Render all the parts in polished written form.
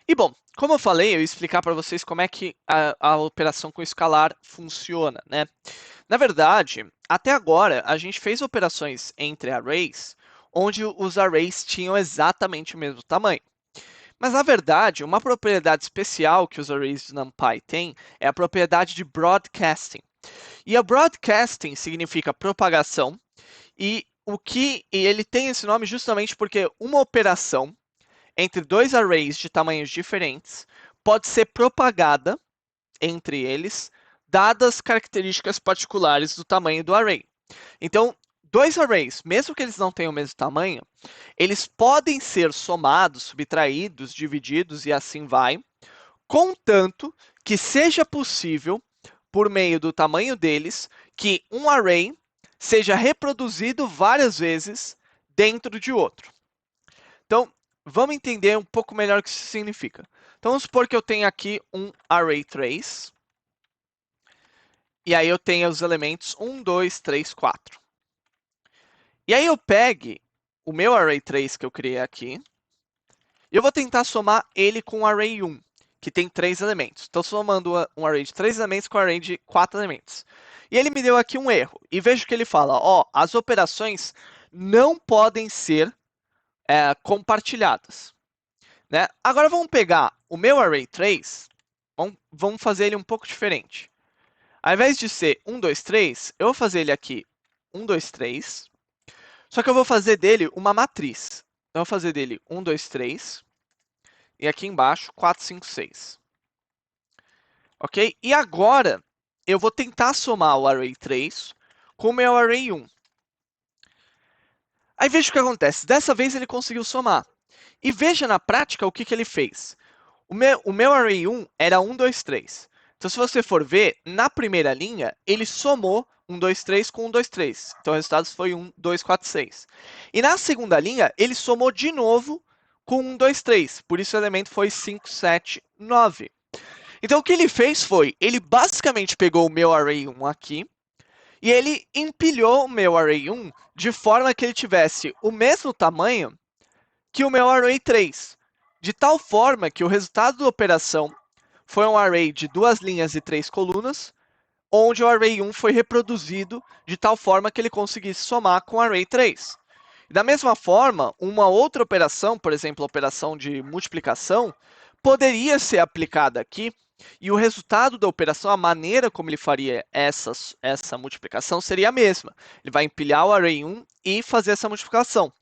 E bom, como eu falei, eu ia explicar para vocês como é que a operação com escalar funciona, né? Na verdade, até agora, a gente fez operações entre arrays, onde os arrays tinham exatamente o mesmo tamanho. Mas, na verdade, uma propriedade especial que os arrays de NumPy têm é a propriedade de broadcasting. E a broadcasting significa propagação, e ele tem esse nome justamente porque uma operação entre dois arrays de tamanhos diferentes pode ser propagada entre eles, dadas características particulares do tamanho do array. Então, dois arrays, mesmo que eles não tenham o mesmo tamanho, eles podem ser somados, subtraídos, divididos e assim vai, contanto que seja possível, por meio do tamanho deles, que um array seja reproduzido várias vezes dentro de outro. Então, vamos entender um pouco melhor o que isso significa. Então, vamos supor que eu tenho aqui um array 3. E aí eu tenho os elementos 1, 2, 3, 4. E aí eu pegue o meu array 3 que eu criei aqui, e eu vou tentar somar ele com o array 1, que tem 3 elementos. Estou somando um array de 3 elementos com um array de 4 elementos. E ele me deu aqui um erro. E vejo que ele fala, ó, as operações não podem ser compartilhadas. Né? Agora vamos pegar o meu array 3, vamos fazer ele um pouco diferente. Ao invés de ser 1, 2, 3, eu vou fazer ele aqui 1, 2, 3. Só que eu vou fazer dele uma matriz. Então, eu vou fazer dele 1, 2, 3. E aqui embaixo, 4, 5, 6. Ok? E agora, eu vou tentar somar o array 3 com o meu array 1. Aí veja o que acontece. Dessa vez ele conseguiu somar. E veja na prática o que ele fez. O meu array 1 era 1, 2, 3. Então, se você for ver, na primeira linha, ele somou 1, 2, 3 com 1, 2, 3. Então, o resultado foi 1, 2, 4, 6. E na segunda linha, ele somou de novo com 1, 2, 3. Por isso, o elemento foi 5, 7, 9. Então, o que ele fez foi, ele basicamente pegou o meu array 1 aqui, e ele empilhou o meu array 1 de forma que ele tivesse o mesmo tamanho que o meu array 3. De tal forma que o resultado da operação foi um array de 2 linhas e 3 colunas, onde o array 1 foi reproduzido de tal forma que ele conseguisse somar com o array 3. Da mesma forma, uma outra operação, por exemplo, a operação de multiplicação, poderia ser aplicada aqui, e o resultado da operação, a maneira como ele faria essa multiplicação seria a mesma. Ele vai empilhar o array 1 e fazer essa multiplicação.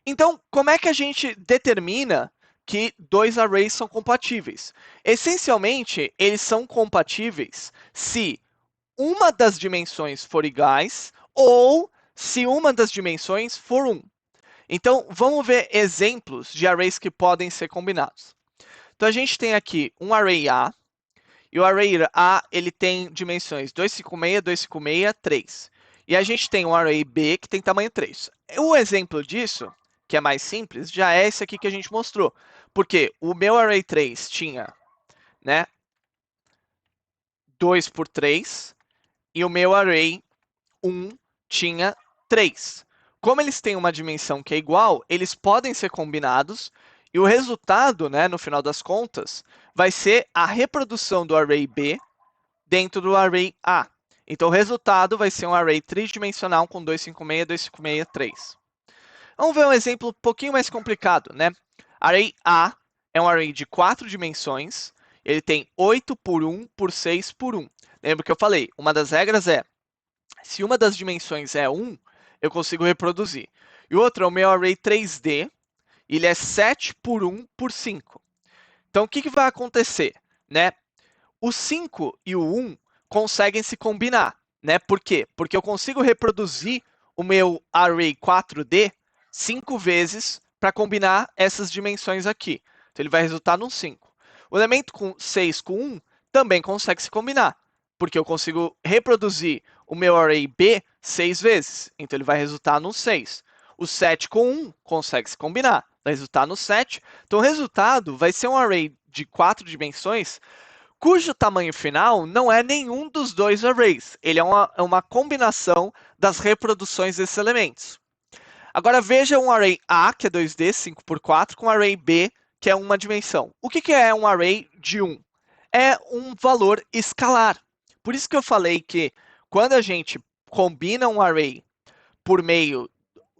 Então, como é que a gente determina que dois arrays são compatíveis? Essencialmente, eles são compatíveis se uma das dimensões for iguais ou se uma das dimensões for 1. Então, vamos ver exemplos de arrays que podem ser combinados. Então, a gente tem aqui um array A, e o array A ele tem dimensões 256, 256, 3. E a gente tem um array B que tem tamanho 3. O exemplo disso, que é mais simples, já é esse aqui que a gente mostrou. Porque o meu array 3 tinha, né, 2 por 3, e o meu array 1 tinha 3. Como eles têm uma dimensão que é igual, eles podem ser combinados, e o resultado, né, no final das contas, vai ser a reprodução do array B dentro do array A. Então, o resultado vai ser um array tridimensional com 256, 256, 3. Vamos ver um exemplo um pouquinho mais complicado, né? Array A é um array de 4 dimensões, ele tem 8 por 1 por 6 por 1. Lembra que eu falei, uma das regras é, se uma das dimensões é 1, eu consigo reproduzir. E o outro é o meu array 3D, ele é 7 por 1 por 5. Então, o que vai acontecer? Né? O 5 e o 1 conseguem se combinar. Né? Por quê? Porque eu consigo reproduzir o meu array 4D 5 vezes para combinar essas dimensões aqui. Então, ele vai resultar num 5. O elemento com 6 com 1 também consegue se combinar, porque eu consigo reproduzir o meu array B 6 vezes. Então, ele vai resultar no 6. O 7 com 1 consegue se combinar, vai resultar no 7. Então, o resultado vai ser um array de 4 dimensões, cujo tamanho final não é nenhum dos dois arrays. Ele é uma combinação das reproduções desses elementos. Agora, veja um array A, que é 2D, 5 por 4, com um array B, que é uma dimensão. O que é um array de 1? É um valor escalar. Por isso que eu falei que quando a gente combina um array por meio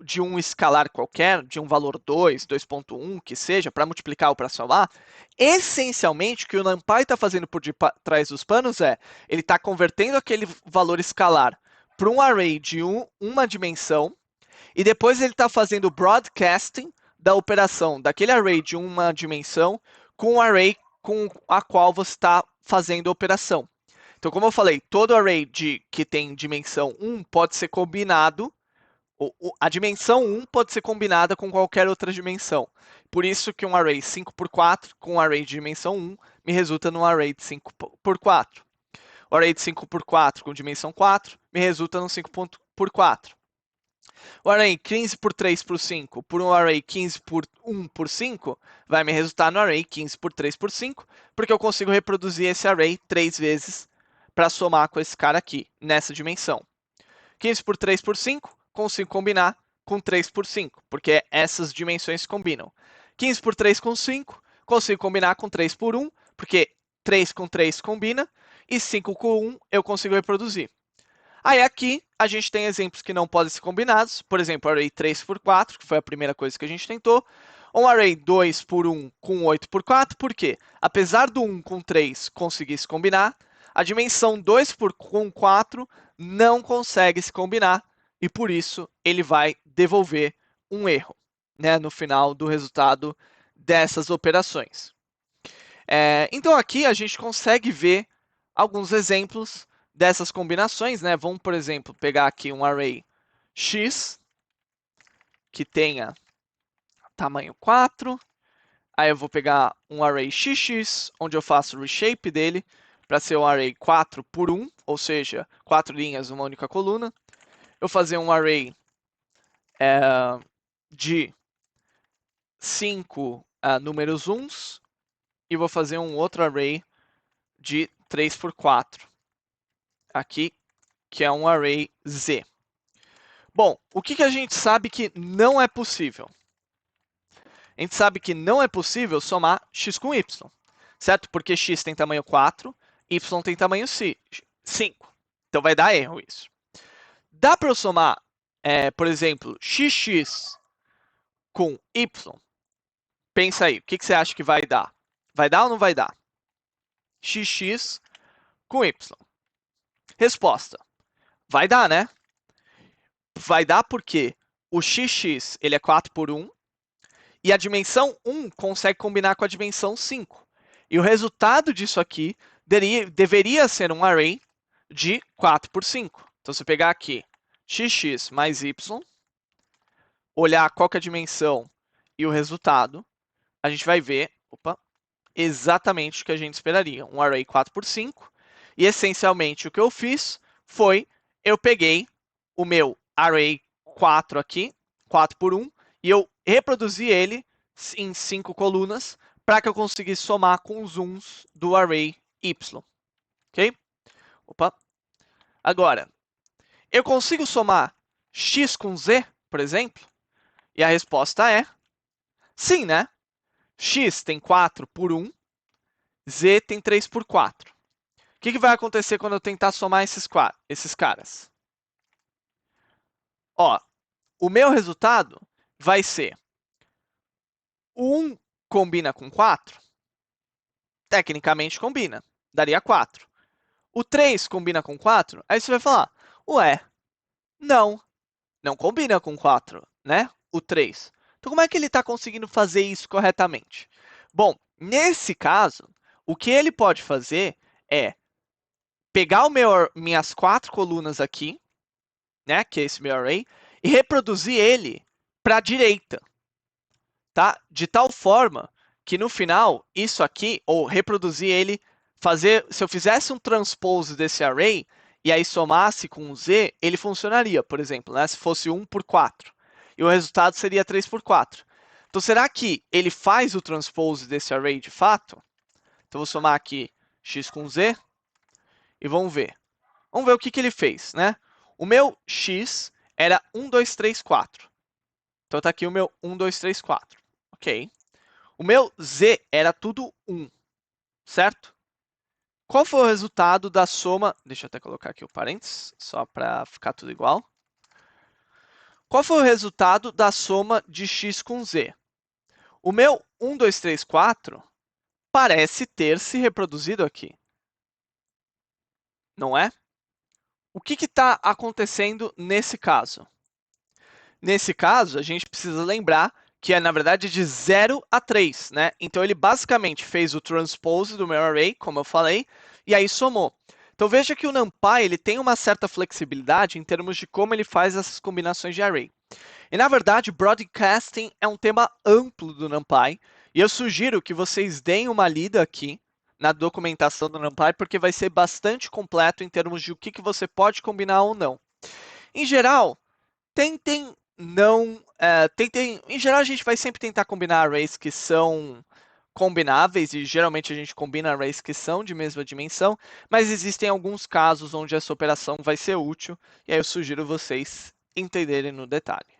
de um escalar qualquer, de um valor 2, 2.1, que seja, para multiplicar ou para somar, essencialmente o que o NumPy está fazendo por trás dos panos é, ele está convertendo aquele valor escalar para um array de uma dimensão, e depois ele está fazendo o broadcasting da operação daquele array de uma dimensão com o array com a qual você está fazendo a operação. Então, como eu falei, todo array que tem dimensão 1 pode ser combinado, a dimensão 1 pode ser combinada com qualquer outra dimensão. Por isso que um array 5x4 com um array de dimensão 1 me resulta num array de 5x4. O array de 5x4 com dimensão 4 me resulta num 5x4. O array 15 por 3 por 5 por um array 15 por 1 por 5 vai me resultar no array 15 por 3 por 5, porque eu consigo reproduzir esse array 3 vezes para somar com esse cara aqui, nessa dimensão. 15 por 3 por 5, consigo combinar com 3 por 5, porque essas dimensões se combinam. 15 por 3 com 5, consigo combinar com 3 por 1, porque 3 com 3 combina, e 5 com 1 eu consigo reproduzir. Aí aqui a gente tem exemplos que não podem ser combinados, por exemplo, array 3 por 4, que foi a primeira coisa que a gente tentou, um array 2 por 1 com 8 por 4, por quê? Apesar do 1 com 3 conseguir se combinar, a dimensão 2 com 4 não consegue se combinar, e por isso ele vai devolver um erro, né, no final do resultado dessas operações. Então aqui a gente consegue ver alguns exemplos dessas combinações, né? Vamos, por exemplo, pegar aqui um array x que tenha tamanho 4. Aí eu vou pegar um array xx, onde eu faço o reshape dele para ser um array 4 por 1, ou seja, 4 linhas, uma única coluna. Eu vou fazer um array de 5 números 1s e vou fazer um outro array de 3 por 4. Aqui, que é um array z. Bom, o que a gente sabe que não é possível? A gente sabe que não é possível somar x com y, certo? Porque x tem tamanho 4, y tem tamanho 5. Então vai dar erro isso. Dá para eu somar, por exemplo, xx com y? Pensa aí, o que você acha que vai dar? Vai dar ou não vai dar? Xx com y. Resposta: vai dar, né? Vai dar porque o xx ele é 4 por 1, e a dimensão 1 consegue combinar com a dimensão 5. E o resultado disso aqui deveria ser um array de 4 por 5. Então, se eu pegar aqui xx mais y, olhar qual que é a dimensão e o resultado, a gente vai ver exatamente o que a gente esperaria. Um array 4 por 5. E, essencialmente, o que eu fiz foi, eu peguei o meu array 4 aqui, 4 por 1, e eu reproduzi ele em 5 colunas para que eu conseguisse somar com os 1s do array y. Ok? Agora, eu consigo somar x com z, por exemplo? E a resposta é sim, né? X tem 4 por 1, z tem 3 por 4. O que vai acontecer quando eu tentar somar esses caras? Ó, o meu resultado vai ser 1 combina com 4? Tecnicamente combina, daria 4. O 3 combina com 4? Aí você vai falar, ué, não combina com 4, né? O 3. Então, como é que ele está conseguindo fazer isso corretamente? Bom, nesse caso, o que ele pode fazer é pegar minhas 4 colunas aqui, né, que é esse meu array, e reproduzir ele para a direita, tá? De tal forma que no final, isso aqui, ou reproduzir ele, se eu fizesse um transpose desse array, e aí somasse com um z, ele funcionaria, por exemplo, né? Se fosse 1 por 4. E o resultado seria 3 por 4. Então, será que ele faz o transpose desse array de fato? Então, vou somar aqui x com z e vamos ver. Vamos ver o que ele fez, né? O meu x era 1, 2, 3, 4. Então, está aqui o meu 1, 2, 3, 4. Ok. O meu z era tudo 1, certo? Qual foi o resultado da soma? Deixa eu até colocar aqui o parênteses, só para ficar tudo igual. Qual foi o resultado da soma de x com z? O meu 1, 2, 3, 4 parece ter se reproduzido aqui, não é? O que está acontecendo nesse caso? Nesse caso, a gente precisa lembrar que é, na verdade, de 0 a 3, né? Então, ele basicamente fez o transpose do meu array, como eu falei, e aí somou. Então, veja que o NumPy ele tem uma certa flexibilidade em termos de como ele faz essas combinações de array. E, na verdade, broadcasting é um tema amplo do NumPy, e eu sugiro que vocês deem uma lida aqui na documentação do NumPy, porque vai ser bastante completo em termos de o que você pode combinar ou não. Em geral, tentem não. Em geral, a gente vai sempre tentar combinar arrays que são combináveis, e geralmente a gente combina arrays que são de mesma dimensão, mas existem alguns casos onde essa operação vai ser útil, e aí eu sugiro vocês entenderem no detalhe.